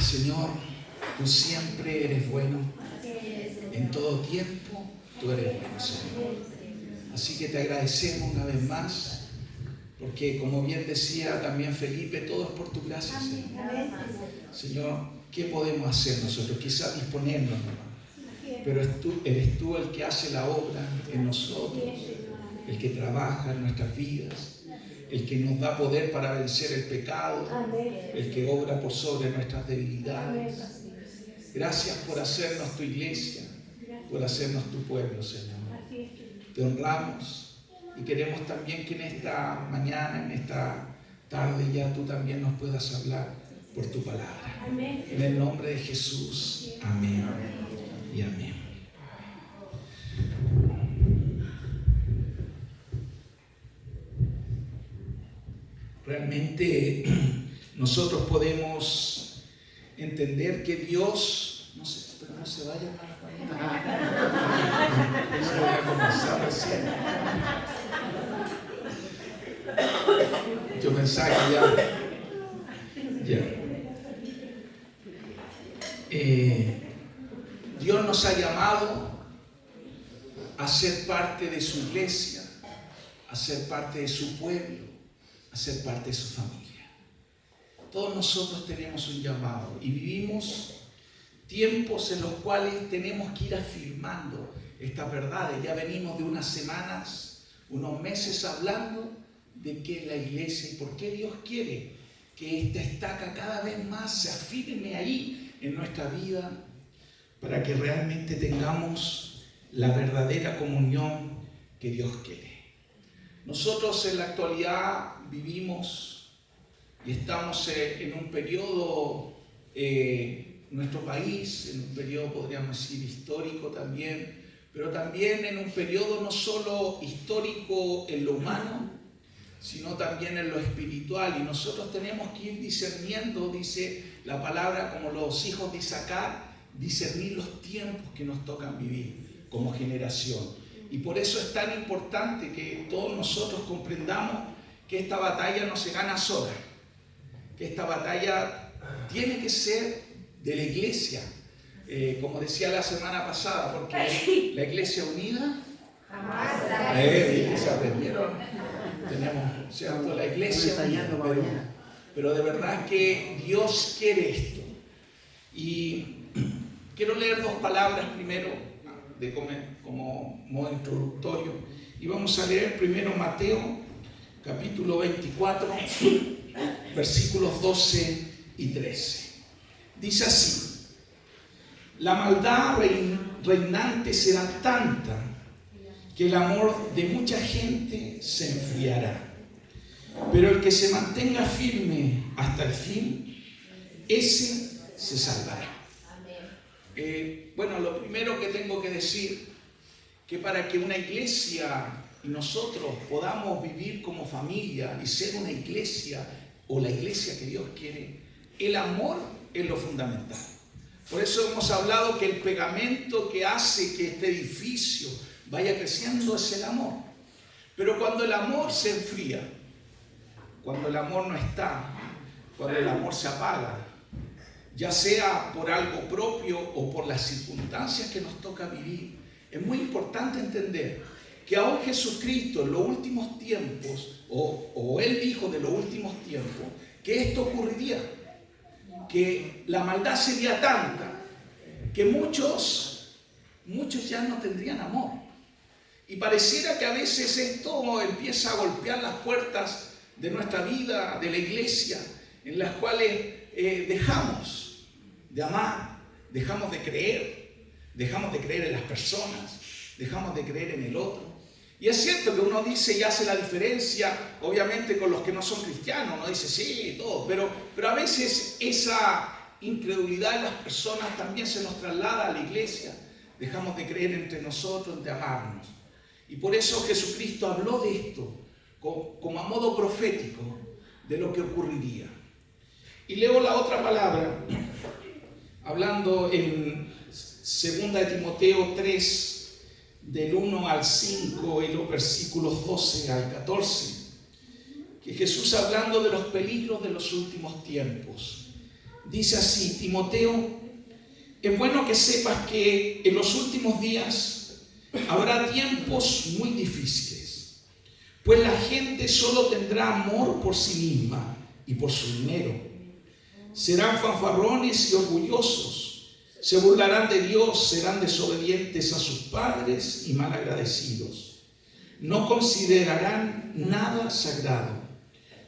Señor, tú siempre eres bueno. En todo tiempo tú eres bueno, Señor. Así que te agradecemos una vez más, porque como bien decía también Felipe, todo es por tu gracia, Señor. Señor, ¿qué podemos hacer nosotros? Quizás disponernos nomás, pero eres tú el que hace la obra en nosotros, el que trabaja en nuestras vidas, el que nos da poder para vencer el pecado, el que obra por sobre nuestras debilidades. Gracias por hacernos tu iglesia, por hacernos tu pueblo, Señor. Te honramos y queremos también que en esta mañana, en esta tarde ya tú también nos puedas hablar por tu palabra. En el nombre de Jesús, amén y amén. Realmente nosotros podemos entender que Dios, no sé, pero no se vaya, se voy a comenzar recién. Yo pensaba que ya. Dios nos ha llamado a ser parte de su iglesia, a ser parte de su pueblo, a ser parte de su familia. Todos nosotros tenemos un llamado y vivimos tiempos en los cuales tenemos que ir afirmando estas verdades. Ya venimos de unas semanas, unos meses hablando de qué es la iglesia y por qué Dios quiere que esta estaca cada vez más se afirme ahí en nuestra vida para que realmente tengamos la verdadera comunión que Dios quiere. Nosotros en la actualidad vivimos y estamos en un periodo, nuestro país, en un periodo podríamos decir histórico también, pero también en un periodo no solo histórico en lo humano, sino también en lo espiritual. Y nosotros tenemos que ir discerniendo, dice la palabra, como los hijos de Isaacar, discernir los tiempos que nos tocan vivir como generación. Y por eso es tan importante que todos nosotros comprendamos que esta batalla no se gana sola, que esta batalla tiene que ser de la iglesia, como decía la semana pasada, porque la iglesia unida jamás que se aprendieron, tenemos, ¿cierto? La iglesia unida, pero de verdad que Dios quiere esto. Y quiero leer dos palabras primero como modo introductorio, y vamos a leer primero Mateo capítulo 24 versículos 12 y 13. Dice así: la maldad reinante será tanta que el amor de mucha gente se enfriará, pero el que se mantenga firme hasta el fin, ese se salvará. Bueno, lo primero que tengo que decir, que para que una iglesia y nosotros podamos vivir como familia y ser una iglesia o la iglesia que Dios quiere, el amor es lo fundamental. Por eso hemos hablado que el pegamento que hace que este edificio vaya creciendo es el amor. Pero cuando el amor se enfría, cuando el amor no está, cuando el amor se apaga, ya sea por algo propio o por las circunstancias que nos toca vivir, es muy importante entender que aún Jesucristo en los últimos tiempos, o Él dijo de los últimos tiempos, que esto ocurriría, que la maldad sería tanta, que muchos ya no tendrían amor. Y pareciera que a veces esto empieza a golpear las puertas de nuestra vida, de la iglesia, en las cuales dejamos de amar, dejamos de creer en las personas, dejamos de creer en el otro. Y es cierto que uno dice y hace la diferencia, obviamente, con los que no son cristianos. Uno dice sí, todo, pero a veces esa incredulidad en las personas también se nos traslada a la iglesia. Dejamos de creer entre nosotros, de amarnos. Y por eso Jesucristo habló de esto como a modo profético de lo que ocurriría. Y leo la otra palabra, hablando en 2 de Timoteo 3, del 1 al 5 y los versículos 12 al 14, que Jesús, hablando de los peligros de los últimos tiempos, Dice así: Timoteo, es bueno que sepas que en los últimos días habrá tiempos muy difíciles, pues la gente solo tendrá amor por sí misma y por su dinero. Serán fanfarrones y orgullosos, se burlarán de Dios, serán desobedientes a sus padres y malagradecidos. No considerarán nada sagrado,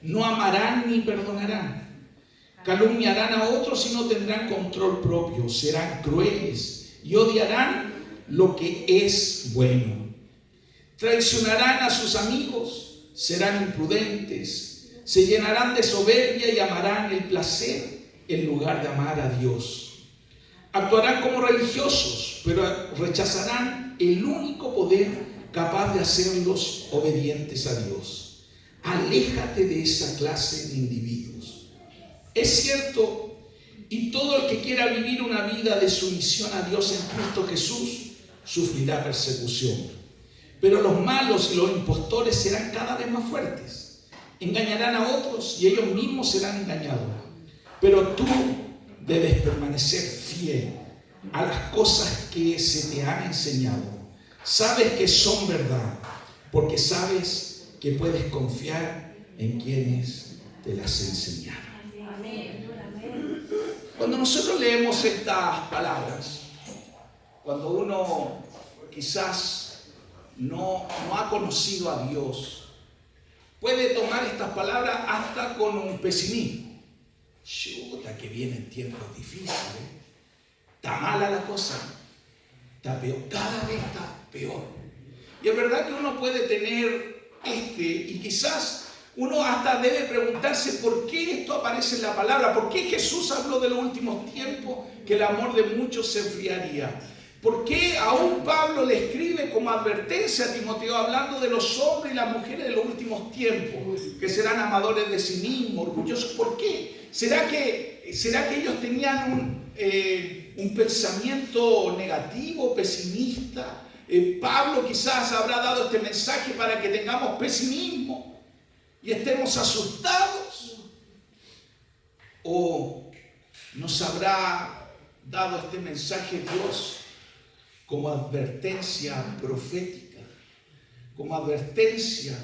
no amarán ni perdonarán. Calumniarán a otros y no tendrán control propio, serán crueles y odiarán lo que es bueno. Traicionarán a sus amigos, serán imprudentes, se llenarán de soberbia y amarán el placer en lugar de amar a Dios. Actuarán como religiosos, pero rechazarán el único poder capaz de hacerlos obedientes a Dios. Aléjate de esa clase de individuos. Es cierto, y todo el que quiera vivir una vida de sumisión a Dios en Cristo Jesús sufrirá persecución. Pero los malos y los impostores serán cada vez más fuertes. Engañarán a otros y ellos mismos serán engañados. Pero tú debes permanecer fiel a las cosas que se te han enseñado. Sabes que son verdad, porque sabes que puedes confiar en quienes te las enseñaron. Cuando nosotros leemos estas palabras, cuando uno quizás no ha conocido a Dios, puede tomar estas palabras hasta con un pesimismo. Chuta, que vienen tiempos difíciles. Está mala la cosa. Está peor. Cada vez está peor. Y es verdad que uno puede tener y quizás uno hasta debe preguntarse por qué esto aparece en la palabra, por qué Jesús habló de los últimos tiempos, que el amor de muchos se enfriaría. ¿Por qué aún Pablo le escribe como advertencia a Timoteo hablando de los hombres y las mujeres de los últimos tiempos, que serán amadores de sí mismos, orgullosos? ¿Por qué? ¿Será que ellos tenían un pensamiento negativo, pesimista? Pablo quizás habrá dado este mensaje para que tengamos pesimismo y estemos asustados, o nos habrá dado este mensaje Dios como advertencia profética, como advertencia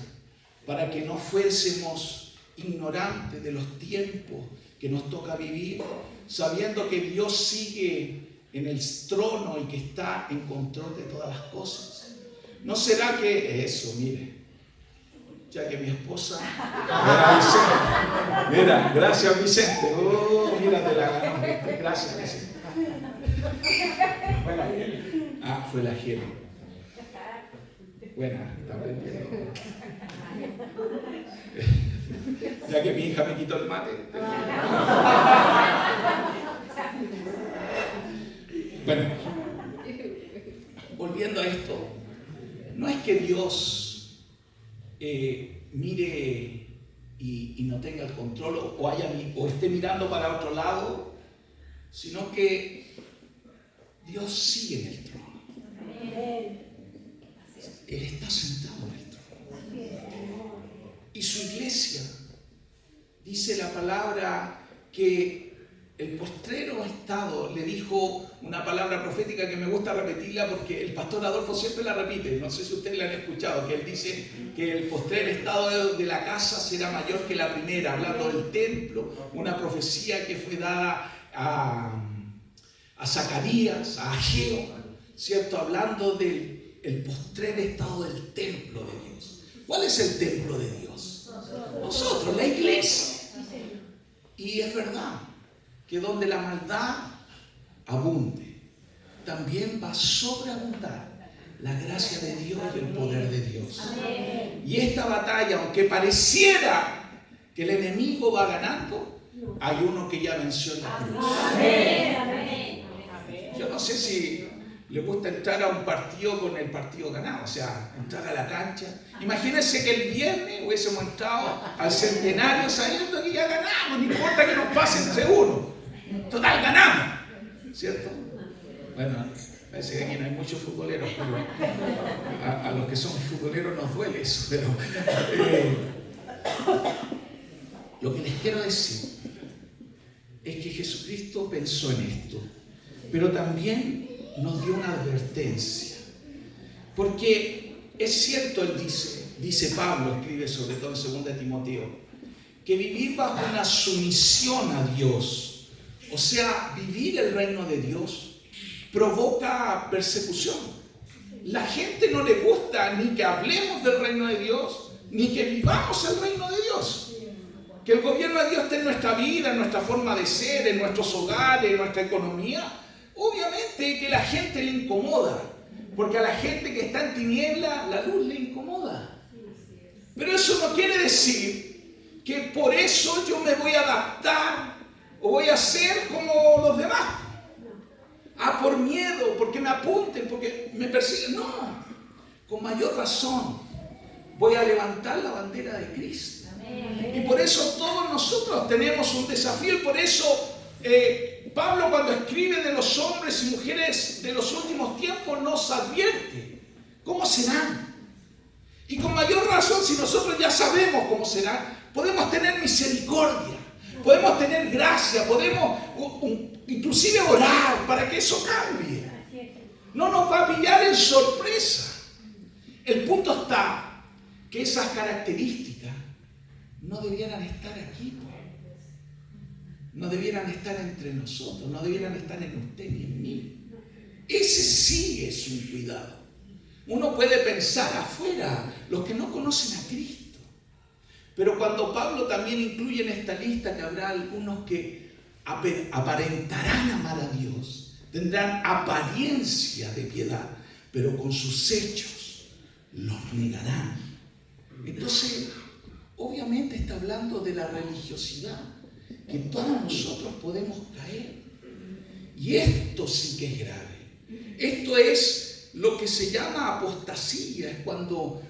para que no fuésemos ignorantes de los tiempos que nos toca vivir, sabiendo que Dios sigue en el trono y que está en control de todas las cosas? ¿No será que eso, mire, ya que mi esposa, mira, gracias Vicente, oh, mira, te la ganó, gracias Vicente. Fue la Gema. Buena, está aprendiendo. Ya que mi hija me quitó el mate. Bueno, volviendo a esto, no es que Dios mire y no tenga el control o esté mirando para otro lado, sino que Dios sigue en el trono. Él está sentado en el trono. Y su iglesia, dice la palabra, que el postrero estado, le dijo una palabra profética que me gusta repetirla porque el pastor Adolfo siempre la repite, no sé si ustedes la han escuchado, que él dice que el postrer estado de la casa será mayor que la primera, hablando del templo, una profecía que fue dada a Zacarías, a Ageo, ¿cierto? Hablando del postrer estado del templo de Dios. ¿Cuál es el templo de Dios? Nosotros, la iglesia. Y es verdad que donde la maldad abunde, también va a sobreabundar la gracia de Dios y el poder de Dios. Amén. Y esta batalla, aunque pareciera que el enemigo va ganando, hay uno que ya venció en la cruz. Amén. Yo no sé si le gusta entrar a un partido con el partido ganado, o sea, entrar a la cancha. Imagínense que el viernes hubiésemos entrado al centenario sabiendo que ya ganamos, no importa que nos pase entre uno. Total, ganamos, ¿cierto? Bueno, parece que aquí no hay muchos futboleros, pero a los que somos futboleros nos duele eso. Pero lo que les quiero decir es que Jesucristo pensó en esto, pero también nos dio una advertencia. Porque es cierto, él dice Pablo, escribe sobre todo en 2 Timoteo, que vivir bajo una sumisión a Dios, o sea, vivir el reino de Dios, provoca persecución. La gente no le gusta ni que hablemos del reino de Dios, ni que vivamos el reino de Dios. Que el gobierno de Dios esté en nuestra vida, en nuestra forma de ser, en nuestros hogares, en nuestra economía. Obviamente que la gente le incomoda, porque a la gente que está en tiniebla, la luz le incomoda. Pero eso no quiere decir que por eso yo me voy a adaptar o voy a ser como los demás. Por miedo, porque me apunten, porque me persiguen. No, con mayor razón voy a levantar la bandera de Cristo. Y por eso todos nosotros tenemos un desafío, y por eso Pablo, cuando escribe de los hombres y mujeres de los últimos tiempos, nos advierte cómo serán. Y con mayor razón, si nosotros ya sabemos cómo serán, podemos tener misericordia, podemos tener gracia, podemos inclusive orar para que eso cambie. No nos va a pillar en sorpresa. El punto está que esas características no debieran estar aquí, no debieran estar entre nosotros, no debieran estar en usted ni en mí. Ese sí es un cuidado. Uno puede pensar afuera, los que no conocen a Cristo. Pero cuando Pablo también incluye en esta lista que habrá algunos que aparentarán amar a Dios, tendrán apariencia de piedad, pero con sus hechos los negarán. Entonces, obviamente está hablando de la religiosidad, que todos nosotros podemos caer. Y esto sí que es grave. Esto es lo que se llama apostasía, es cuando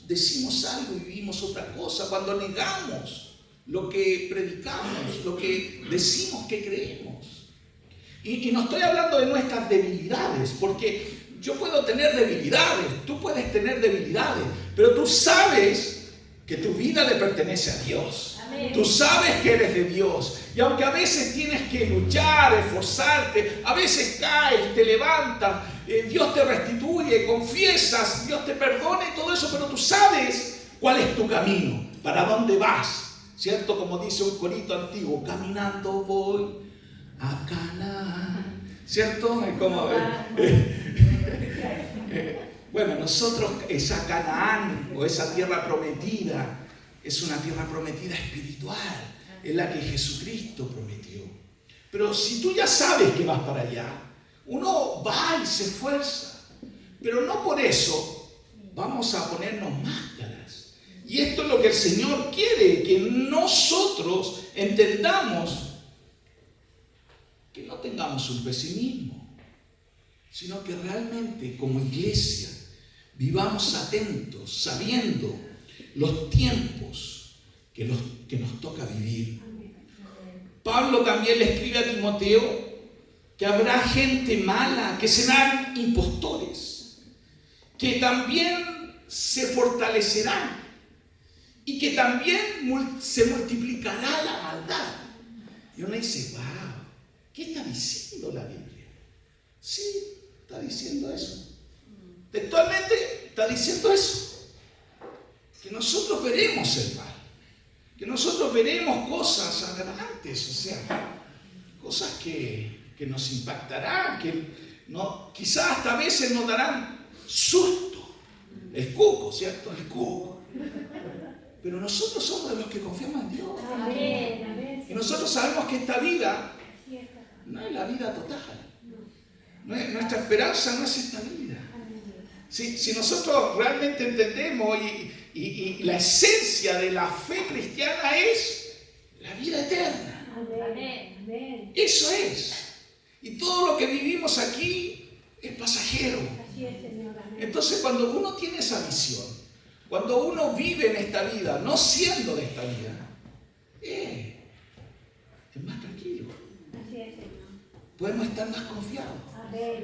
decimos algo y vivimos otra cosa, cuando negamos lo que predicamos, lo que decimos que creemos. Y no estoy hablando de nuestras debilidades, porque yo puedo tener debilidades, tú puedes tener debilidades, pero tú sabes que tu vida le pertenece a Dios. Amén. Tú sabes que eres de Dios. Y aunque a veces tienes que luchar, esforzarte, a veces caes, te levantas, Dios te restituye, confiesas, Dios te perdona y todo eso, pero tú sabes cuál es tu camino, para dónde vas, ¿cierto? Como dice un corito antiguo, caminando voy a Canaán, ¿cierto? Bueno, nosotros, esa Canaán o esa tierra prometida, es una tierra prometida espiritual, es la que Jesucristo prometió. Pero si tú ya sabes que vas para allá, uno va y se esfuerza, pero no por eso vamos a ponernos máscaras. Y esto es lo que el Señor quiere, que nosotros entendamos que no tengamos un pesimismo, sino que realmente como iglesia vivamos atentos, sabiendo los tiempos que nos toca vivir. Pablo también le escribe a Timoteo que habrá gente mala, que serán impostores, que también se fortalecerán y que también se multiplicará la maldad. Y uno dice, wow, ¿qué está diciendo la Biblia? Sí, está diciendo eso. Textualmente está diciendo eso. Que nosotros veremos el mal. Que nosotros veremos cosas agravantes, o sea, cosas que nos impactarán, quizás hasta a veces nos darán susto. El cuco, ¿cierto? El cuco. Pero nosotros somos de los que confiamos en Dios. Amén. Y nosotros sabemos que esta vida no es la vida total. Nuestra esperanza no es esta vida. Si nosotros realmente entendemos y la esencia de la fe cristiana es la vida eterna. Amén. Eso es. Y todo lo que vivimos aquí es pasajero. Entonces, cuando uno tiene esa visión, cuando uno vive en esta vida, no siendo de esta vida, es más tranquilo. Podemos estar más confiados.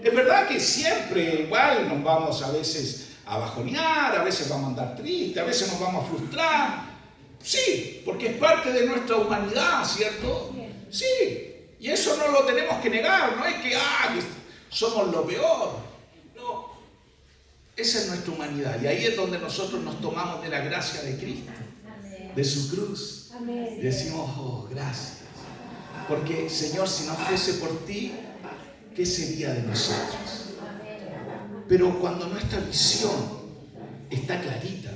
Es verdad que siempre igual nos vamos a veces a bajonear, a veces vamos a andar tristes, a veces nos vamos a frustrar. Sí, porque es parte de nuestra humanidad, ¿cierto? Sí, y eso no lo tenemos que negar, no es que somos lo peor. No, esa es nuestra humanidad y ahí es donde nosotros nos tomamos de la gracia de Cristo, de su cruz. Y decimos, oh, gracias. Porque, Señor, si no fuese por ti, ¿qué sería de nosotros? Pero cuando nuestra visión está clarita,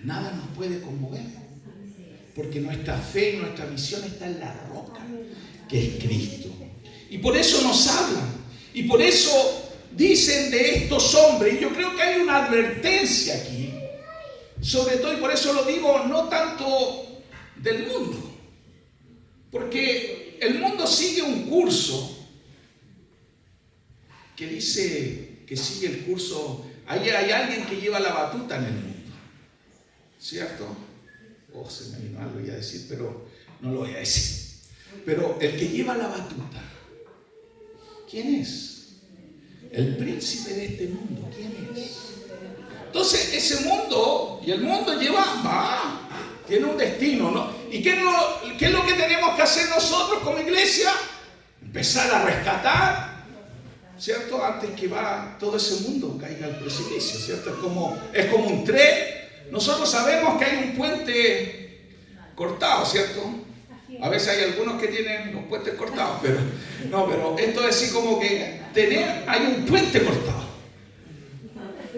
nada nos puede conmover. Porque nuestra fe y nuestra visión está en la roca, que es Cristo. Y por eso nos hablan. Y por eso dicen de estos hombres. Y yo creo que hay una advertencia aquí. Sobre todo, y por eso lo digo, no tanto del mundo. Porque el mundo sigue un curso que dice que sigue el curso. Ahí hay alguien que lleva la batuta en el mundo, ¿cierto? Se me vino algo ya a decir, pero no lo voy a decir. Pero el que lleva la batuta, ¿quién es? El príncipe de este mundo, ¿quién es? Entonces ese mundo, y el mundo tiene un destino, ¿no? ¿Y qué es lo que tenemos que hacer nosotros como iglesia? Empezar a rescatar, ¿cierto? Antes que todo ese mundo caiga al precipicio, ¿cierto? Es como un tren. Nosotros sabemos que hay un puente cortado, ¿cierto? A veces hay algunos que tienen los puentes cortados, pero esto es así como que hay un puente cortado.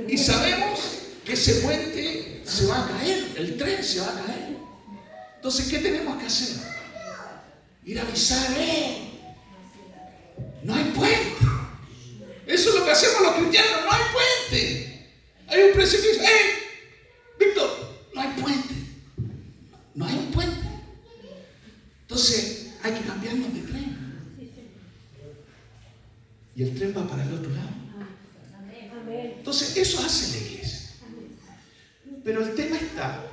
Y sabemos que ese puente se va a caer, el tren se va a caer. Entonces, ¿qué tenemos que hacer? Ir a avisar, no hay puente. Eso es lo que hacemos los cristianos, no hay puente. Hay un precipicio, Víctor, no hay puente. No hay un puente. Entonces, hay que cambiarnos de tren. Y el tren va para el otro lado. Entonces, eso hace la iglesia. Pero el tema está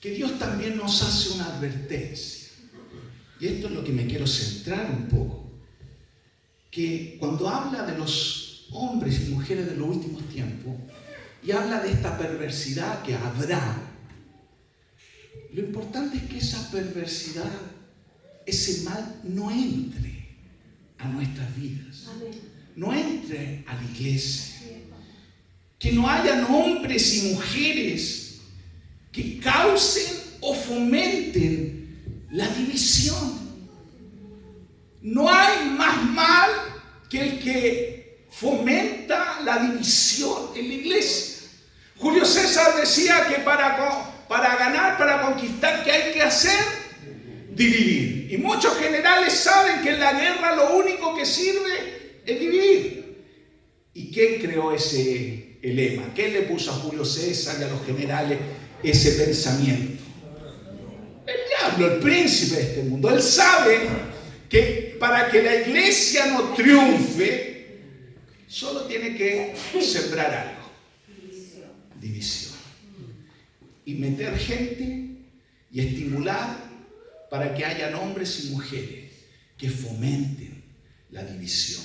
que Dios también nos hace una advertencia. Y esto es lo que me quiero centrar un poco. Que cuando habla de los hombres y mujeres de los últimos tiempos, y habla de esta perversidad que habrá, lo importante es que esa perversidad, ese mal, no entre a nuestras vidas. No entre a la iglesia. Que no hayan hombres y mujeres que causen o fomenten la división. No hay más mal que el que fomenta la división en la iglesia. Julio César decía que para ganar, para conquistar, ¿qué hay que hacer? Dividir. Y muchos generales saben que en la guerra lo único que sirve es dividir. ¿Y quién creó ese lema? ¿Quién le puso a Julio César y a los generales ese pensamiento? El diablo, el príncipe de este mundo. Él sabe que para que la iglesia no triunfe, solo tiene que sembrar algo. División. Y meter gente y estimular para que hayan hombres y mujeres que fomenten la división.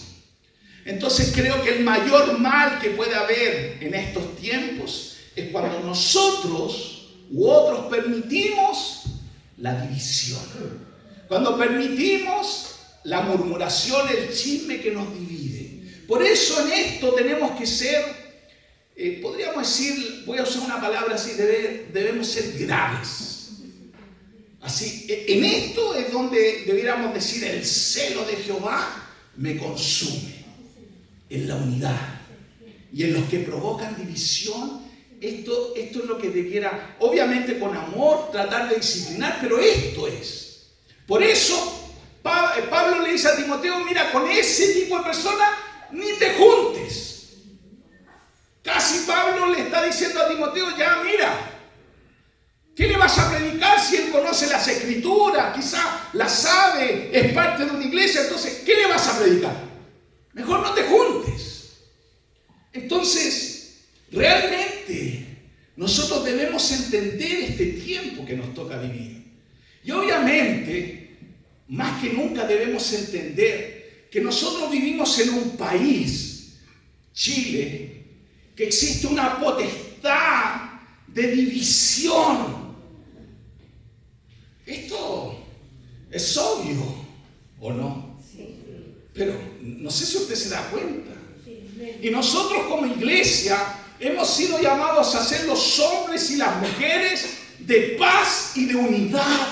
Entonces creo que el mayor mal que puede haber en estos tiempos es cuando nosotros u otros permitimos la división. Cuando permitimos la murmuración, el chisme que nos divide. Por eso en esto tenemos que ser, podríamos decir, voy a usar una palabra así, debemos ser graves. Así, en esto es donde debiéramos decir, el celo de Jehová me consume. En la unidad. Y en los que provocan división, esto es lo que debiera, obviamente con amor, tratar de disciplinar, pero esto es. Por eso, Pablo le dice a Timoteo, mira, con ese tipo de personas ni te juntes. Casi Pablo le está diciendo a Timoteo, ya mira, ¿qué le vas a predicar si él conoce las escrituras? Quizá las sabe, es parte de una iglesia, entonces, ¿qué le vas a predicar? Mejor no te juntes. Entonces, realmente, nosotros debemos entender este tiempo que nos toca vivir. Y obviamente, más que nunca debemos entender que nosotros vivimos en un país, Chile, que existe una potestad de división. Esto Es obvio, ¿o no? Pero no sé si usted se da cuenta. Y nosotros como iglesia hemos sido llamados a ser los hombres y las mujeres de paz y de unidad.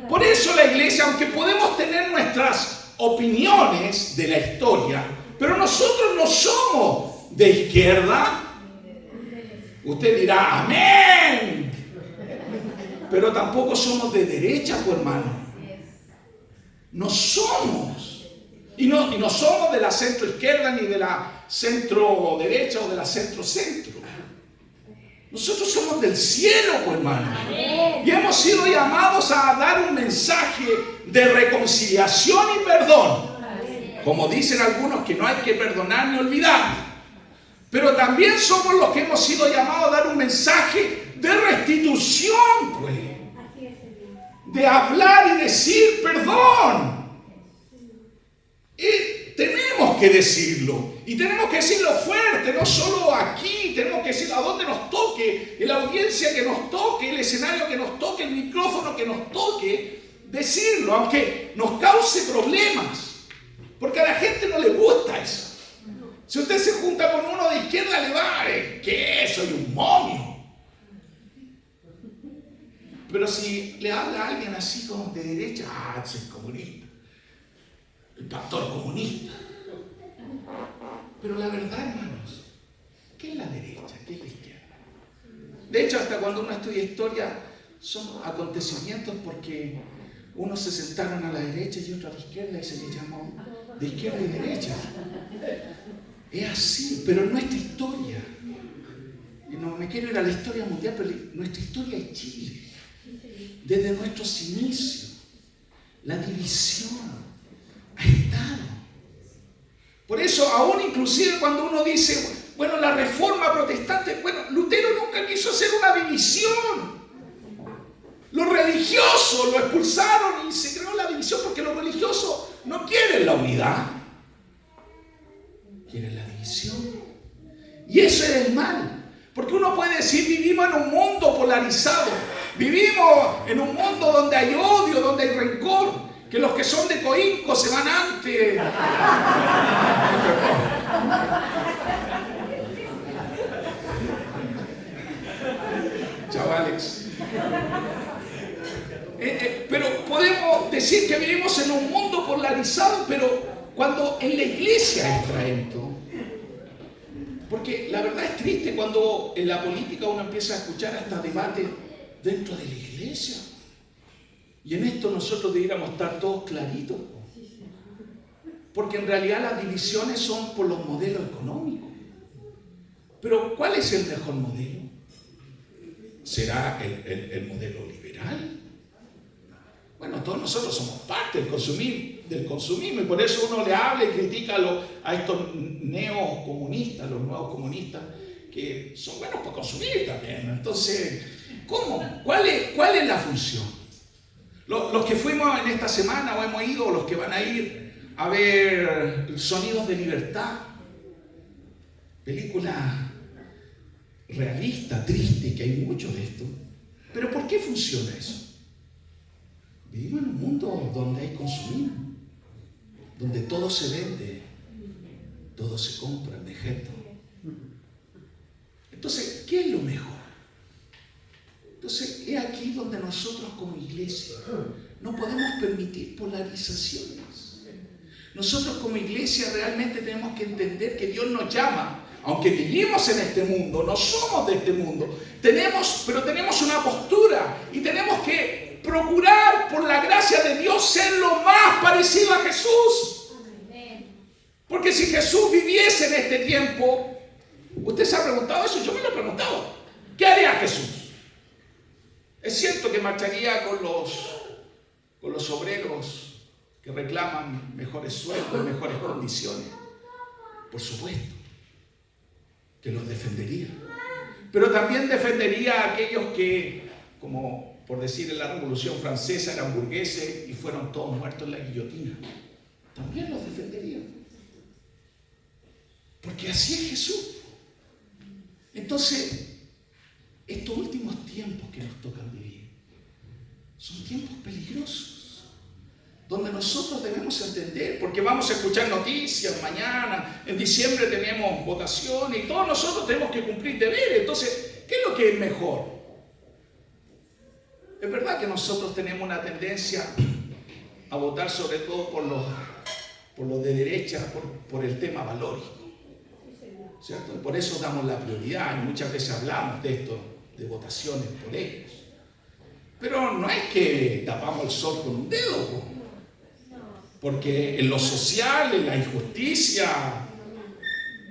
Por eso la iglesia, aunque podemos tener nuestras opiniones de la historia, pero nosotros no somos de izquierda. Usted dirá, amén. Pero tampoco somos de derecha, pues, hermano. No somos. Y no somos de la centro izquierda ni de la centro derecha o de la centro centro. Nosotros somos del cielo, pues, hermano. Y hemos sido llamados a dar un mensaje de reconciliación y perdón. Como dicen algunos que no hay que perdonar ni olvidar. Pero también somos los que hemos sido llamados a dar un mensaje de restitución, pues. De hablar y decir perdón. Y tenemos que decirlo. Y tenemos que decirlo fuerte, no solo aquí. Tenemos que decirlo a donde nos toque, en la audiencia que nos toque, el escenario que nos toque, el micrófono que nos toque. Decirlo, aunque nos cause problemas. Porque a la gente no le gusta eso. Si usted se junta con uno de izquierda, le va a decir, ¿qué? Soy un momio. Pero si le habla a alguien así como de derecha, soy comunista. El pastor comunista. Pero la verdad, hermanos, ¿qué es la derecha? ¿Qué es la izquierda? De hecho, hasta cuando uno estudia historia, son acontecimientos porque unos se sentaron a la derecha y otros a la izquierda y se les llamó de izquierda y derecha. Es así, pero en nuestra historia, y no me quiero ir a la historia mundial, pero nuestra historia es Chile. Desde nuestros inicios, la división ha estado. Por eso, aún inclusive cuando uno dice, bueno, la reforma protestante, bueno, Lutero nunca quiso hacer una división. Los religiosos lo expulsaron y se creó la división porque los religiosos no quieren la unidad. Quieren la división. Y eso es el mal. Porque uno puede decir, vivimos en un mundo polarizado. Vivimos en un mundo donde hay odio, donde hay rencor. Que los que son de Coinco se van antes. Chao, Alex. Pero podemos decir que vivimos en un mundo polarizado, pero cuando en la iglesia entra esto, porque la verdad es triste cuando en la política uno empieza a escuchar hasta debates dentro de la iglesia. Y en esto nosotros deberíamos estar todos claritos. Porque en realidad las divisiones son por los modelos económicos. Pero ¿cuál es el mejor modelo? ¿Será el modelo liberal? Bueno, todos nosotros somos parte del consumismo y por eso uno le habla y critica a estos neocomunistas, los nuevos comunistas, que son buenos para consumir también. Entonces, ¿cómo? ¿Cuál es la función? Los que fuimos en esta semana o hemos ido, o los que van a ir a ver Sonidos de Libertad, película realista, triste, que hay mucho de esto. Pero ¿por qué funciona eso? Vivimos en un mundo donde hay consumismo, donde todo se vende, todo se compra, en ejemplo. Entonces, ¿qué es lo mejor? Entonces, es aquí donde nosotros como iglesia no podemos permitir polarizaciones. Nosotros como iglesia realmente tenemos que entender que Dios nos llama. Aunque vivimos en este mundo, no somos de este mundo. Pero tenemos una postura y tenemos que procurar por la gracia de Dios ser lo más parecido a Jesús. Porque si Jesús viviese en este tiempo, usted se ha preguntado eso, yo me lo he preguntado. ¿Qué haría Jesús? Es cierto que marcharía con los obreros que reclaman mejores sueldos, mejores condiciones. Por supuesto que los defendería. Pero también defendería a aquellos que, como por decir en la Revolución Francesa, eran burgueses y fueron todos muertos en la guillotina. También los defendería. Porque así es Jesús. Entonces, estos últimos tiempos que nos tocan vivir son tiempos peligrosos. donde nosotros debemos entender, porque vamos a escuchar noticias mañana, en diciembre tenemos votaciones y todos nosotros tenemos que cumplir deberes. Entonces, ¿qué es lo que es mejor? Es verdad que nosotros tenemos una tendencia a votar sobre todo por los de derecha, por el tema valórico, ¿cierto? Y por eso damos la prioridad y muchas veces hablamos de esto, de votaciones por ellos. Pero no es que tapamos el sol con un dedo, ¿no? Porque en lo social, en la injusticia,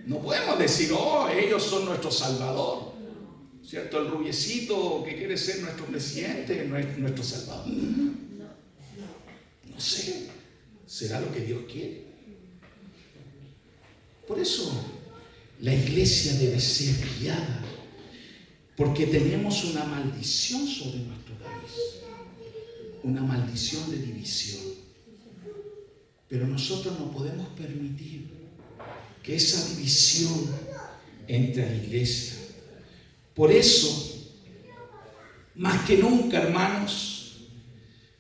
no podemos decir, oh, ellos son nuestro salvador, ¿cierto? El rubiecito que quiere ser nuestro presidente no es nuestro salvador. No sé, ¿será lo que Dios quiere? Por eso la iglesia debe ser guiada, porque tenemos una maldición sobre nuestro país, una maldición de división. Pero nosotros no podemos permitir que esa división entre a la iglesia. Por eso, más que nunca, hermanos,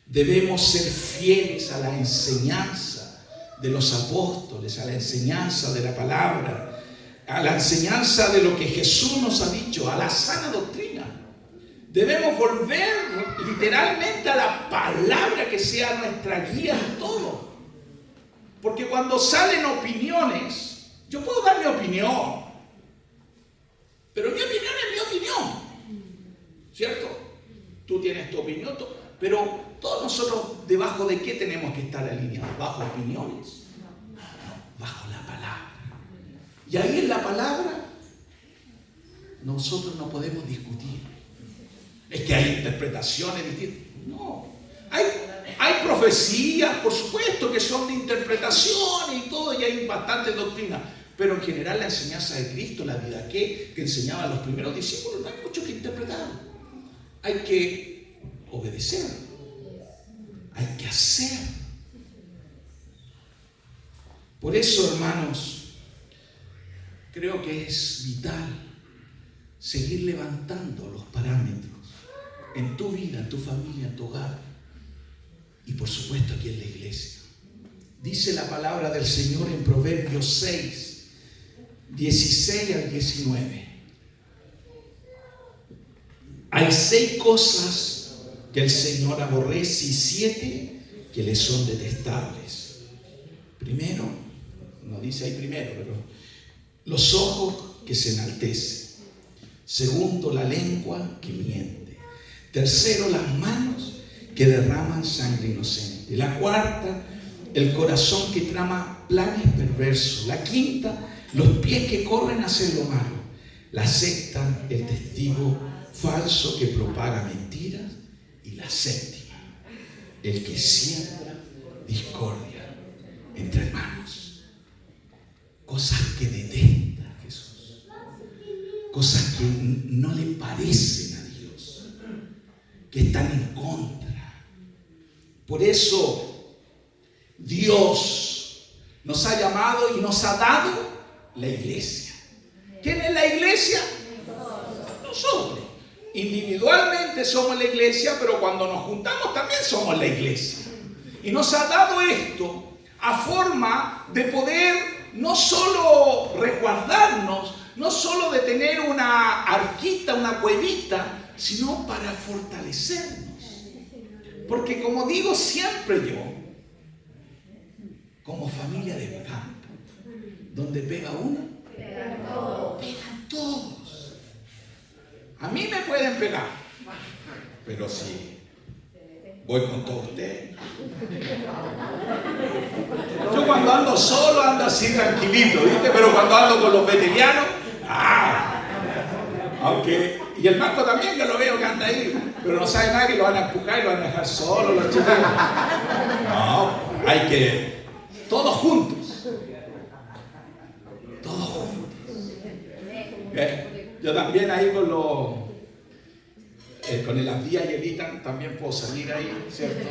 debemos ser fieles a la enseñanza de los apóstoles, a la enseñanza de la palabra, a la enseñanza de lo que Jesús nos ha dicho, a la sana doctrina. Debemos volver literalmente a la palabra que sea nuestra guía en todo. Porque cuando salen opiniones, yo puedo dar mi opinión, pero mi opinión es mi opinión, ¿cierto? Tú tienes tu opinión, pero todos nosotros, ¿debajo de qué tenemos que estar alineados? ¿Bajo opiniones? No, bajo la palabra. Y ahí en la palabra, nosotros no podemos discutir. Es que hay interpretaciones distintas. No, hay profecías, por supuesto, que son de interpretación y todo, y hay bastante doctrina. Pero en general la enseñanza de Cristo, la vida que enseñaban los primeros discípulos, no hay mucho que interpretar. Hay que obedecer. Hay que hacer. Por eso, hermanos, creo que es vital seguir levantando los parámetros en tu vida, en tu familia, en tu hogar. Y por supuesto aquí en la iglesia. Dice la palabra del Señor en Proverbios 6, 16 al 19. Hay 6 cosas que el Señor aborrece y 7 que le son detestables. Primero, no dice ahí primero, pero los ojos que se enaltecen. Segundo, la lengua que miente. Tercero, las manos que derraman sangre inocente. La cuarta, el corazón que trama planes perversos. La quinta, los pies que corren a hacer lo malo. La sexta, el testigo falso que propaga mentiras. Y la séptima, el que siembra discordia entre hermanos. Cosas que detesta Jesús. Cosas que no le parecen a Dios, que están en contra. Por eso Dios nos ha llamado y nos ha dado la iglesia. ¿Quién es la iglesia? Nosotros. Individualmente somos la iglesia, pero cuando nos juntamos también somos la iglesia. Y nos ha dado esto a forma de poder no solo resguardarnos, no solo de tener una arquita, una cuevita, sino para fortalecernos. Porque como digo siempre yo, como familia de campo, donde pega uno, pegan todos. A mí me pueden pegar, pero si voy con todos ustedes. Yo cuando ando solo ando así tranquilito, ¿viste? Pero cuando ando con los veteranos, aunque, y el Marco también, que lo veo que anda ahí, pero no sabe nada que lo van a empujar y lo van a dejar solo los chicos. No, hay que, todos juntos. Todos juntos. Yo también ahí con el Abdías y el Itan también puedo salir ahí, ¿cierto?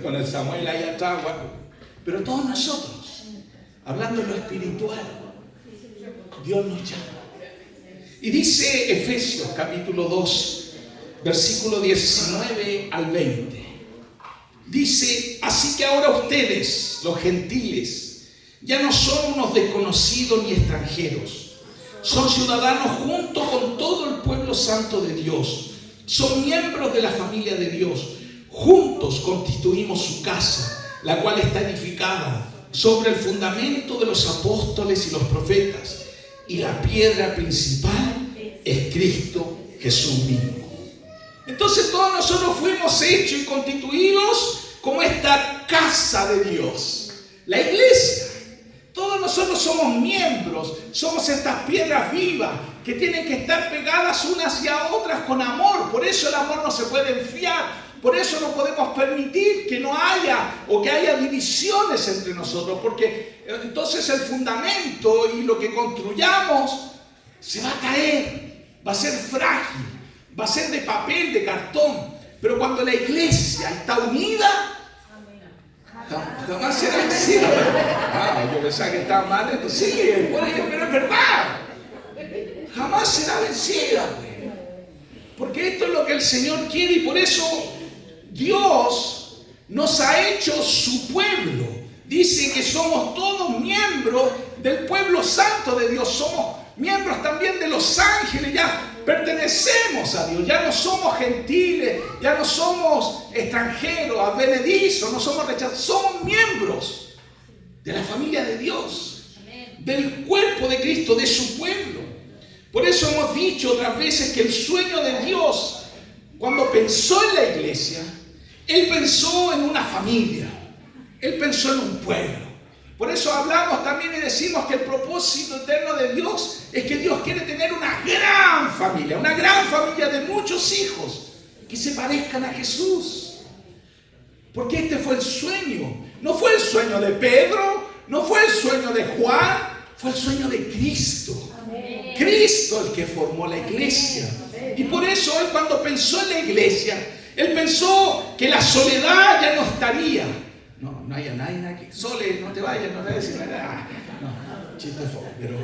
Con el Samuel ahí atrás, bueno. Pero todos nosotros, hablando de lo espiritual, Dios nos llama. Y dice Efesios capítulo 2, versículo 19 al 20. dice: así que ahora ustedes, los gentiles, ya no son unos desconocidos ni extranjeros, son ciudadanos junto con todo el pueblo santo de Dios, son miembros de la familia de Dios, juntos constituimos su casa, la cual está edificada sobre el fundamento de los apóstoles y los profetas, y la piedra principal es Cristo Jesús mismo. Entonces todos nosotros fuimos hechos y constituidos como esta casa de Dios, la iglesia. Todos nosotros somos miembros, somos estas piedras vivas que tienen que estar pegadas unas y a otras con amor. Por eso el amor no se puede enfriar. Por eso no podemos permitir que no haya o que haya divisiones entre nosotros, porque entonces el fundamento y lo que construyamos se va a caer, va a ser frágil, va a ser de papel, de cartón. Pero cuando la iglesia está unida, jamás será vencida. Yo pensaba que estaba mal, entonces sí, pero es verdad. Jamás será vencida, porque esto es lo que el Señor quiere, y por eso Dios nos ha hecho su pueblo. Dice que somos todos miembros del pueblo santo de Dios. Somos miembros también de los ángeles. Ya pertenecemos a Dios. Ya no somos gentiles. Ya no somos extranjeros, advenedizos. No somos rechazados. Somos miembros de la familia de Dios. Del cuerpo de Cristo, de su pueblo. Por eso hemos dicho otras veces que el sueño de Dios, cuando pensó en la iglesia, Él pensó en una familia, Él pensó en un pueblo. Por eso hablamos también y decimos que el propósito eterno de Dios es que Dios quiere tener una gran familia de muchos hijos que se parezcan a Jesús. Porque este fue el sueño. No fue el sueño de Pedro, no fue el sueño de Juan, fue el sueño de Cristo. Amén. Cristo el que formó la iglesia. Amén. Y por eso Él, cuando pensó en la iglesia, Él pensó que la soledad ya no estaría. No haya nadie aquí. Sole, no te vayas, no te vayas a decir nada. No, chiste fue, pero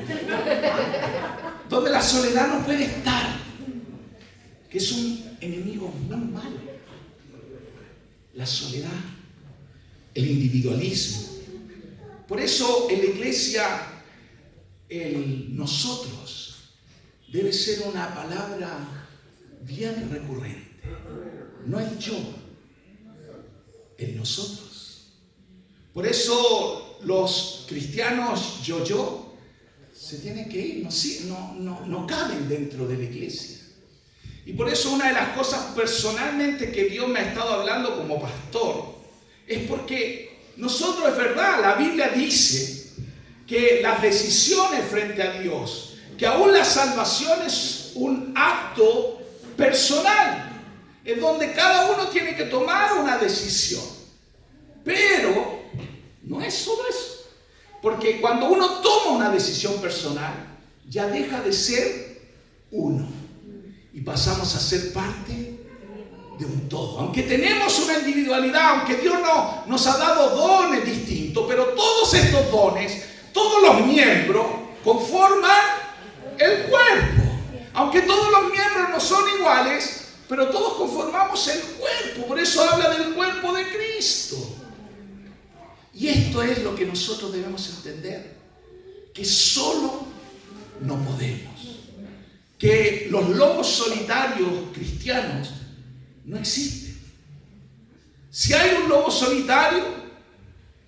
donde la soledad no puede estar, que es un enemigo muy malo. La soledad, el individualismo. Por eso en la iglesia, el nosotros debe ser una palabra bien recurrente. No el yo, el nosotros. Por eso los cristianos yo se tienen que ir, no caben dentro de la iglesia. Y por eso una de las cosas personalmente que Dios me ha estado hablando como pastor es porque nosotros, es verdad, la Biblia dice que las decisiones frente a Dios, que aún la salvación es un acto personal, es donde cada uno tiene que tomar una decisión. Pero no es solo eso, porque cuando uno toma una decisión personal, ya deja de ser uno y pasamos a ser parte de un todo. Aunque tenemos una individualidad, aunque Dios nos ha dado dones distintos, pero todos estos dones, todos los miembros conforman el cuerpo. Aunque todos los miembros no son iguales, pero todos conformamos el cuerpo. Por eso habla del cuerpo de Cristo. Y esto es lo que nosotros debemos entender, que solo no podemos, que los lobos solitarios cristianos no existen. Si hay un lobo solitario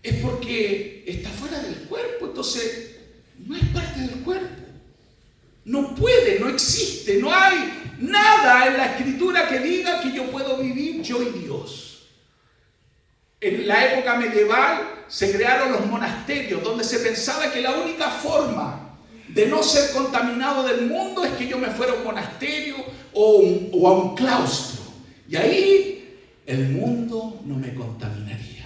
es porque está fuera del cuerpo, entonces no es parte del cuerpo. No puede, no existe, no hay nada en la Escritura que diga que yo puedo vivir yo y Dios. En la época medieval se crearon los monasterios, donde se pensaba que la única forma de no ser contaminado del mundo es que yo me fuera a un monasterio o a un claustro. Y ahí el mundo no me contaminaría.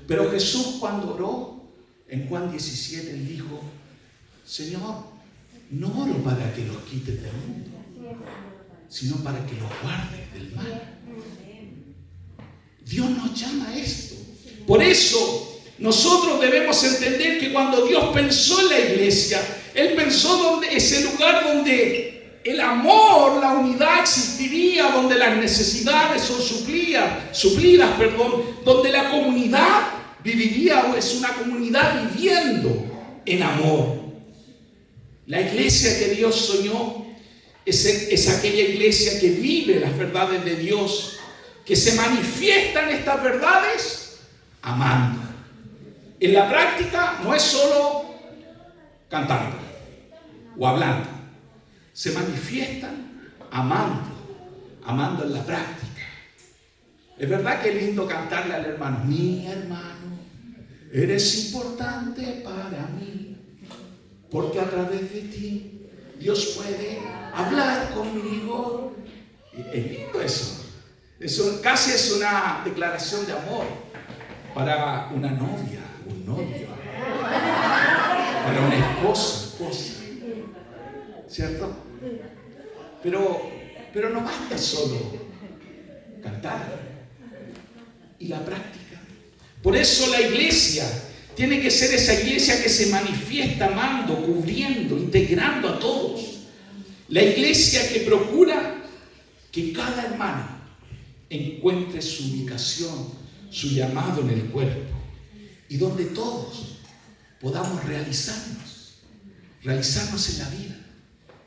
Pero Jesús, cuando oró en Juan 17, él dijo: Señor, no oro para que los quites del mundo, sino para que los guardes del mal. Dios nos llama a esto. Por eso nosotros debemos entender que cuando Dios pensó en la iglesia, Él pensó ese lugar donde el amor, la unidad existiría donde las necesidades son suplidas, donde la comunidad viviría o es una comunidad viviendo en amor. La iglesia que Dios soñó es aquella iglesia que vive las verdades de Dios, que se manifiestan estas verdades amando. En la práctica no es solo cantando o hablando, se manifiestan amando en la práctica. Es verdad que es lindo cantarle al hermano: mi hermano, eres importante para mí, porque a través de ti Dios puede hablar conmigo. Es lindo eso. Eso casi es una declaración de amor para una novia, un novio, para una esposa, ¿cierto? Pero no basta solo cantar y la práctica. Por eso la iglesia tiene que ser esa iglesia que se manifiesta amando, cubriendo, integrando a todos. La iglesia que procura que cada hermano encuentre su ubicación, su llamado en el cuerpo, y donde todos podamos realizarnos en la vida,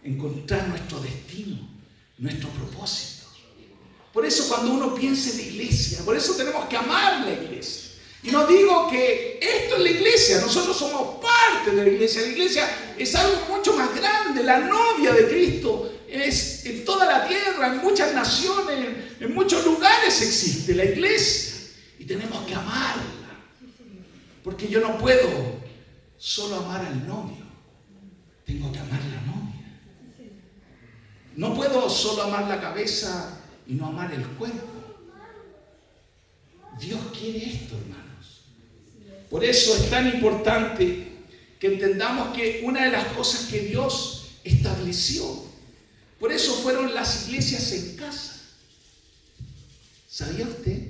encontrar nuestro destino, nuestro propósito. Por eso cuando uno piensa en la iglesia, por eso tenemos que amar la iglesia. Y no digo que esto es la iglesia, nosotros somos parte de la iglesia. La iglesia es algo mucho más grande, la novia de Cristo es en toda la tierra, en muchas naciones, en muchos lugares existe la iglesia. Y tenemos que amarla, porque yo no puedo solo amar al novio, tengo que amar la novia. No puedo solo amar la cabeza y no amar el cuerpo. Dios quiere esto, hermanos. Por eso es tan importante que entendamos que una de las cosas que Dios estableció, por eso fueron las iglesias en casa. ¿Sabía usted?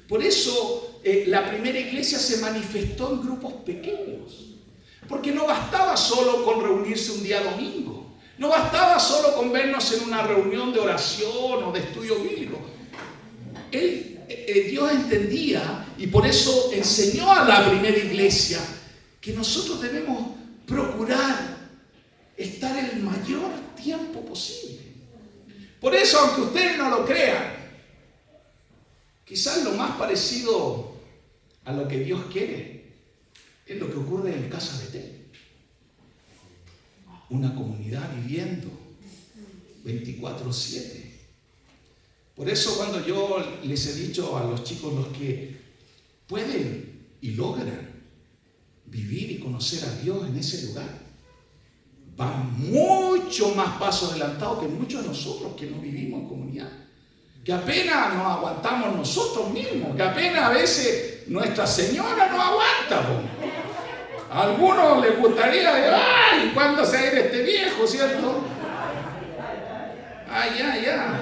Por eso la primera iglesia se manifestó en grupos pequeños. Porque no bastaba solo con reunirse un día domingo. No bastaba solo con vernos en una reunión de oración o de estudio bíblico. Dios entendía y por eso enseñó a la primera iglesia que nosotros debemos procurar estar el mayor tiempo posible. Por eso, aunque ustedes no lo crean, quizás lo más parecido a lo que Dios quiere es lo que ocurre en Casa Betel. Una comunidad viviendo 24/7. Por eso cuando yo les he dicho a los chicos, los que pueden y logran vivir y conocer a Dios en ese lugar, van mucho más pasos adelantados que muchos de nosotros que no vivimos en comunidad. Que apenas nos aguantamos nosotros mismos, que apenas a veces Nuestra Señora nos aguanta. A algunos les gustaría de, ¡ay! ¿Cuándo se va a ir este viejo, cierto? ¡Ay, ya!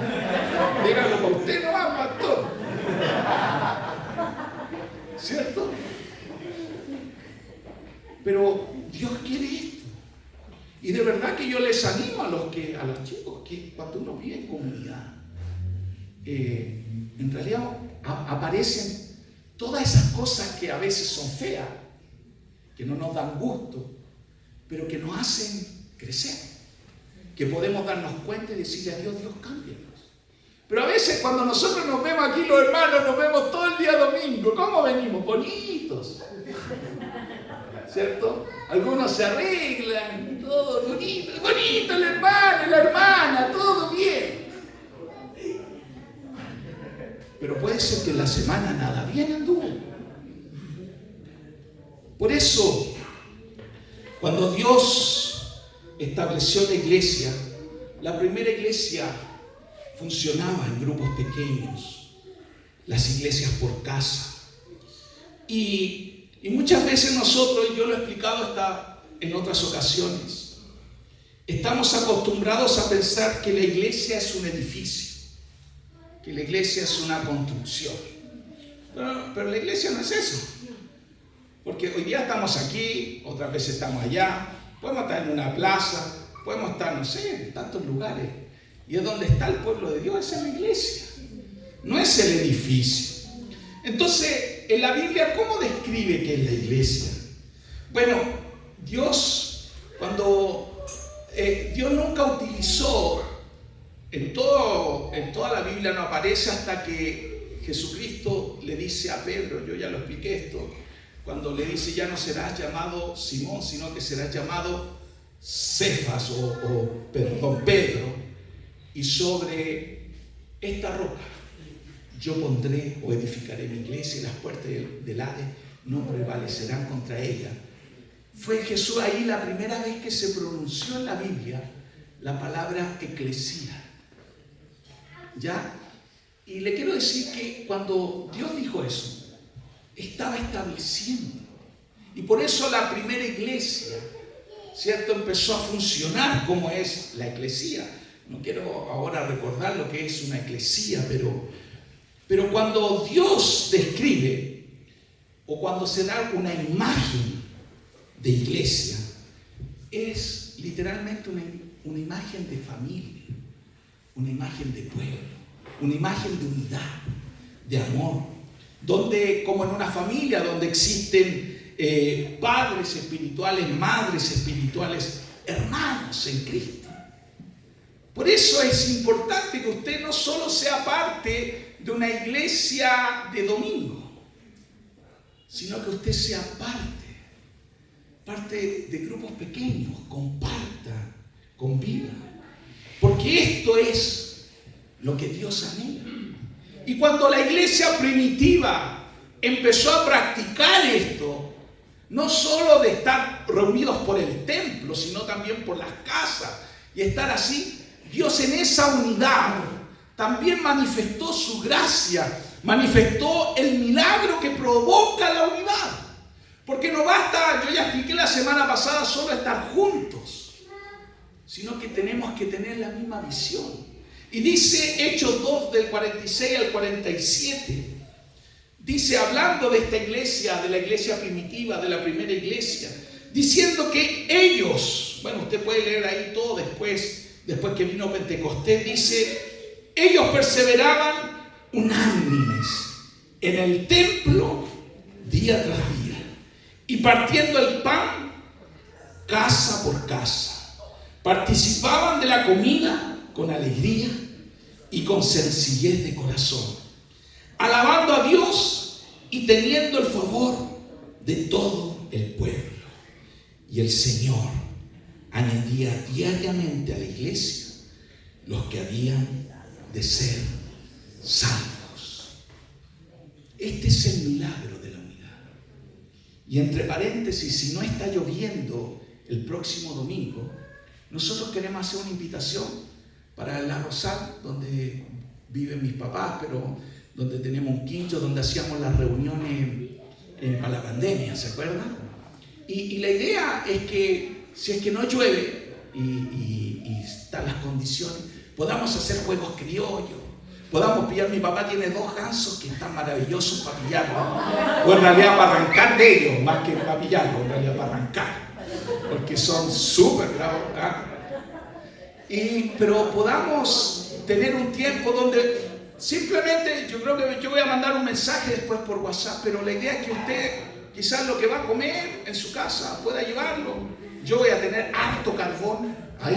Dígalo para usted, no va, pastor. ¿Cierto? Pero Dios quiere esto. Y de verdad que yo les animo a los chicos que cuando uno vive en comunidad, en realidad aparecen todas esas cosas que a veces son feas, que no nos dan gusto, pero que nos hacen crecer, que podemos darnos cuenta y decirle a Dios, cámbianos. Pero a veces cuando nosotros nos vemos aquí los hermanos, nos vemos todo el día domingo, ¿cómo venimos? Bonitos, ¿cierto? Algunos se arreglan, todo bonito el hermano y la hermana, todo bien. Pero puede ser que en la semana nada bien anduvo. Por eso, cuando Dios estableció la iglesia, la primera iglesia funcionaba en grupos pequeños, las iglesias por casa. Y muchas veces nosotros, y yo lo he explicado hasta en otras ocasiones, estamos acostumbrados a pensar que la iglesia es un edificio, que la iglesia es una construcción. Pero la iglesia no es eso. Porque hoy día estamos aquí, otras veces estamos allá, podemos estar en una plaza, Podemos estar, no sé, en tantos lugares. Y es donde está el pueblo de Dios, es en la iglesia. No es el edificio. Entonces, en la Biblia, ¿cómo describe qué es la iglesia? Bueno, Dios nunca utilizó, en toda la Biblia no aparece hasta que Jesucristo le dice a Pedro, yo ya lo expliqué esto, cuando le dice ya no serás llamado Simón, sino que serás llamado Cefas Pedro, y sobre esta roca yo pondré o edificaré mi iglesia y las puertas del Hades no prevalecerán contra ella. Fue Jesús ahí la primera vez que se pronunció en la Biblia la palabra eclesía. ¿Ya? Y le quiero decir que cuando Dios dijo eso, estaba estableciendo. Y por eso la primera iglesia, ¿cierto?, empezó a funcionar como es la eclesía. No quiero ahora recordar lo que es una eclesía, pero cuando Dios describe o cuando se da una imagen de iglesia, es literalmente una imagen de familia, una imagen de pueblo, una imagen de unidad, de amor, donde, como en una familia, donde existen padres espirituales, madres espirituales, hermanos en Cristo. Por eso es importante que usted no solo sea parte de una iglesia de domingo, sino que usted sea parte de grupos pequeños, comparta, conviva. Porque esto es lo que Dios anhela. Y cuando la iglesia primitiva empezó a practicar esto, no solo de estar reunidos por el templo, sino también por las casas y estar así, Dios en esa unidad también manifestó su gracia, manifestó el milagro que provoca la unidad. Porque no basta, yo ya expliqué la semana pasada, solo estar juntos, sino que tenemos que tener la misma visión. Y dice Hechos 2 del 46 al 47, dice, hablando de esta iglesia, de la iglesia primitiva, de la primera iglesia, diciendo que ellos, bueno, usted puede leer ahí todo después que vino Pentecostés, dice, ellos perseveraban unánimes en el templo día tras día y partiendo el pan casa por casa, participaban de la comida con alegría y con sencillez de corazón, alabando a Dios y teniendo el favor de todo el pueblo. Y el Señor añadía diariamente a la iglesia los que habían de ser salvos. Este es el milagro de la unidad. Y entre paréntesis, si no está lloviendo el próximo domingo, nosotros queremos hacer una invitación para La Rosal, donde viven mis papás, pero donde tenemos un quincho, donde hacíamos las reuniones para la pandemia, ¿se acuerdan? Y la idea es que si es que no llueve y están las condiciones, podamos hacer juegos criollos, podamos pillar. Mi papá tiene 2 gansos que están maravillosos para pillarlos, o en realidad para arrancar de ellos, más que para pillarlos, en realidad para arrancar, porque son súper bravos, ¿eh? Pero podamos tener un tiempo donde simplemente, yo creo que yo voy a mandar un mensaje después por WhatsApp, pero la idea es que usted quizás lo que va a comer en su casa pueda llevarlo. Yo voy a tener harto carbón ahí,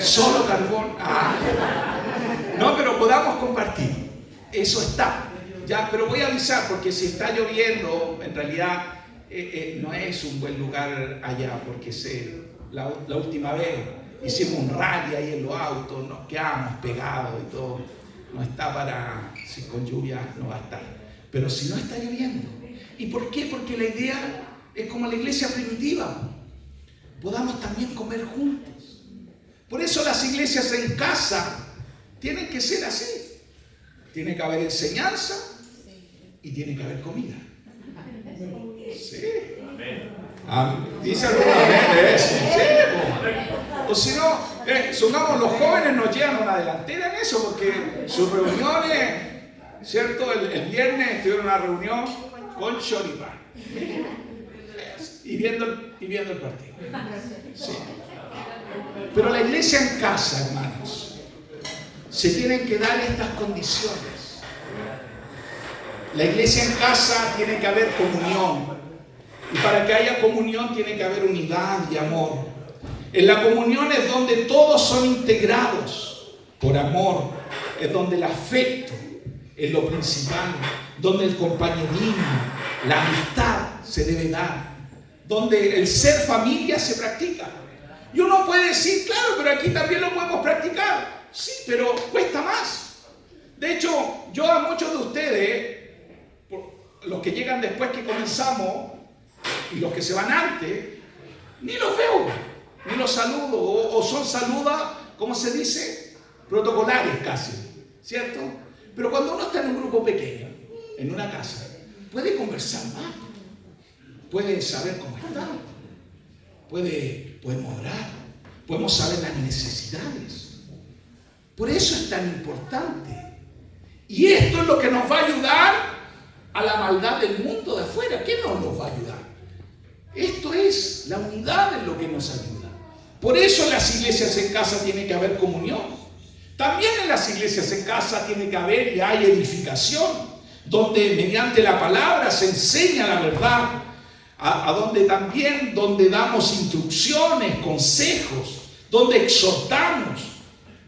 solo carbón. No, pero podamos compartir, eso está ya. Pero voy a avisar, porque si está lloviendo, en realidad no es un buen lugar allá, porque la última vez hicimos un rally ahí en los autos, nos quedamos pegados y todo. No está para, si con lluvia no va a estar, pero si no está lloviendo. ¿Y por qué? Porque la idea es como la iglesia primitiva, podamos también comer juntos. Por eso las iglesias en casa tienen que ser así. Tiene que haber enseñanza y tiene que haber comida. Sí. Dice alguna vez, o si no, supongamos los jóvenes nos llevan una delantera en eso, porque sus reuniones, ¿cierto? El viernes tuvieron una reunión con choripán. y viendo el partido. Sí. Pero la iglesia en casa, hermanos, se tienen que dar estas condiciones. La iglesia en casa tiene que haber comunión. Y para que haya comunión tiene que haber unidad y amor. En la comunión es donde todos son integrados por amor. Es donde el afecto es lo principal. Donde el compañerismo, la amistad se debe dar. Donde el ser familia se practica. Y uno puede decir, claro, pero aquí también lo podemos practicar. Sí, pero cuesta más. De hecho, yo a muchos de ustedes, los que llegan después que comenzamos y los que se van antes, ni los veo, ni los saludo, o son saludas, ¿cómo se dice? Protocolares casi, ¿cierto? Pero cuando uno está en un grupo pequeño, en una casa, puede conversar más, puede saber cómo está, podemos orar, podemos saber las necesidades. Por eso es tan importante. Y esto es lo que nos va a ayudar a la maldad del mundo de afuera. ¿Qué nos va a ayudar? Esto es, la unidad es lo que nos ayuda. Por eso en las iglesias en casa tiene que haber comunión. También en las iglesias en casa tiene que haber y hay edificación, donde mediante la palabra se enseña la verdad, donde damos instrucciones, consejos, donde exhortamos,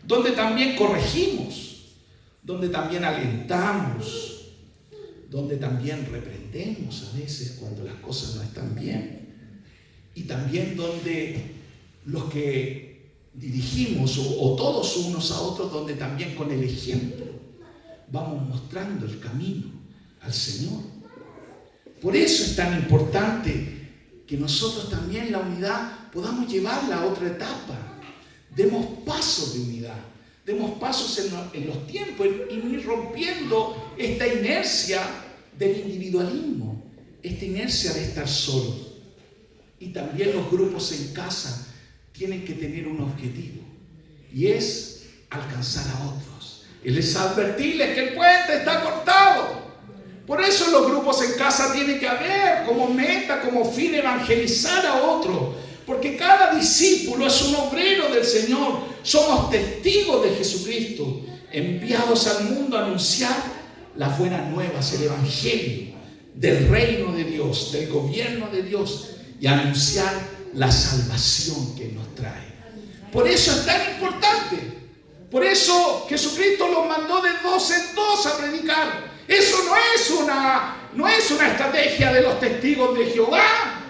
donde también corregimos, donde también alentamos, donde también reprendemos a veces cuando las cosas no están bien, y también donde los que dirigimos o todos unos a otros, donde también con el ejemplo vamos mostrando el camino al Señor. Por eso es tan importante que nosotros también la unidad podamos llevarla a otra etapa. Demos pasos de unidad, demos pasos en los tiempos, en ir rompiendo esta inercia del individualismo, esta inercia de estar solos. Y también los grupos en casa tienen que tener un objetivo, y es alcanzar a otros. Él es advertirles que el puente está cortado. Por eso los grupos en casa tienen que haber como meta, como fin, evangelizar a otros. Porque cada discípulo es un obrero del Señor. Somos testigos de Jesucristo, enviados al mundo a anunciar las buenas nuevas, el evangelio del reino de Dios, del gobierno de Dios, y anunciar la salvación que nos trae. Por eso es tan importante. Por eso Jesucristo los mandó de 2 en 2 a predicar. Eso no es una estrategia de los testigos de Jehová.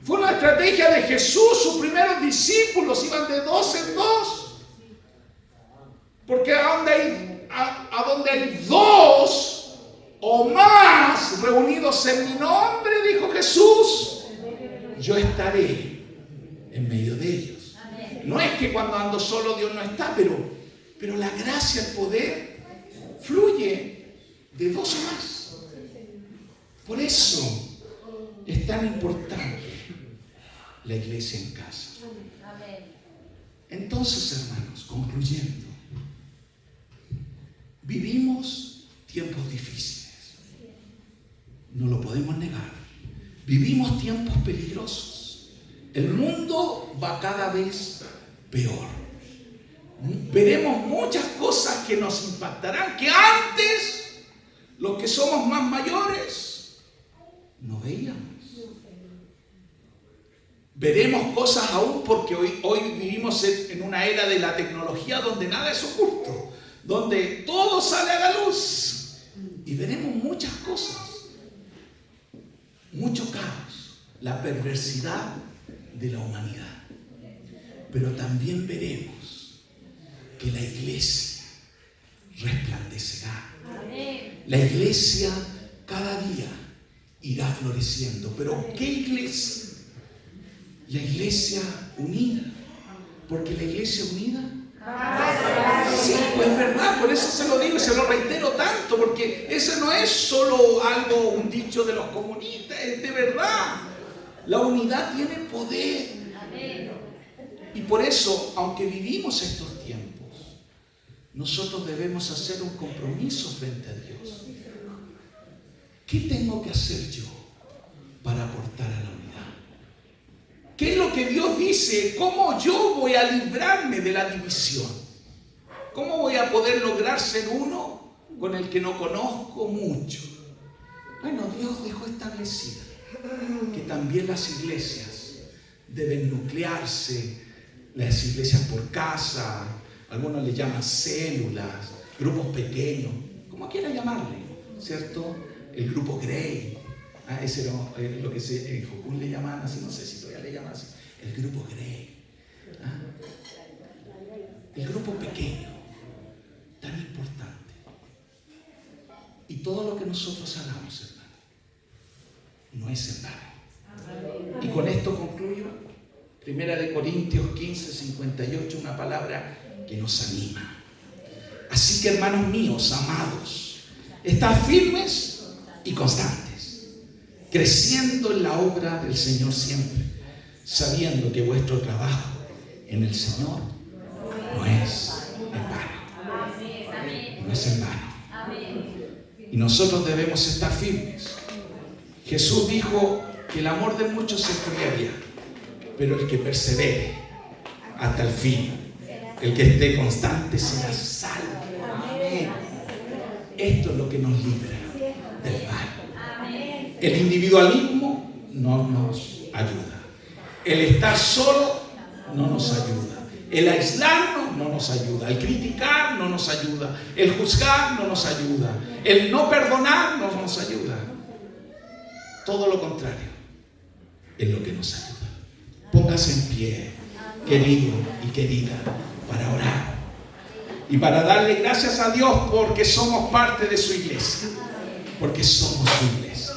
Fue una estrategia de Jesús. Sus primeros discípulos iban de 2 en 2. Porque a donde hay 2 o más reunidos en mi nombre, dijo Jesús, yo estaré en medio de ellos. No es que cuando ando solo Dios no está, pero la gracia, el poder fluye de 2 o más. Por eso es tan importante la iglesia en casa. Entonces, hermanos, concluyendo, vivimos tiempos difíciles, no lo podemos negar. Vivimos tiempos peligrosos. El mundo va cada vez peor. Veremos muchas cosas que nos impactarán, que antes los que somos más mayores no veíamos. Veremos cosas aún porque hoy vivimos en una era de la tecnología donde nada es oculto, donde todo sale a la luz, y veremos muchas cosas, mucho caos, la perversidad de la humanidad. Pero también veremos que la iglesia resplandecerá. La iglesia cada día irá floreciendo. ¿Pero qué iglesia? La iglesia unida. Porque la iglesia unida, sí, pues es verdad, por eso se lo digo y se lo reitero tanto, porque eso no es solo algo, un dicho de los comunistas, es de verdad. La unidad tiene poder. Y por eso, aunque vivimos estos tiempos, nosotros debemos hacer un compromiso frente a Dios. ¿Qué tengo que hacer yo para aportar a la unidad? dice, ¿cómo yo voy a librarme de la división? ¿Cómo voy a poder lograr ser uno con el que no conozco mucho? Bueno, Dios dejó establecido que también las iglesias deben nuclearse, las iglesias por casa, algunos le llaman células, grupos pequeños, como quieran llamarle, ¿cierto? El grupo Grey, ese era lo que en Jocún le llamaban así, no sé si todavía le llaman así, el grupo Grey, el grupo pequeño, tan importante. Y todo lo que nosotros hagamos, hermano, no es en vano. Y con esto concluyo. 1 Corintios 15, 58, una palabra que nos anima. Así que, hermanos míos, amados, estad firmes y constantes, creciendo en la obra del Señor siempre, sabiendo que vuestro trabajo en el Señor no es en vano. No es en vano. Y nosotros debemos estar firmes. Jesús dijo que el amor de muchos se enfriaría, pero el que persevere hasta el fin, el que esté constante, será salvo. Amén. Esto es lo que nos libra del mal. El individualismo no nos ayuda. El estar solo no nos ayuda. El aislarnos no nos ayuda. El criticar no nos ayuda. El juzgar no nos ayuda. El no perdonar no nos ayuda. Todo lo contrario es lo que nos ayuda. Póngase en pie, querido y querida, para orar y para darle gracias a Dios porque somos parte de su iglesia, porque somos su iglesia.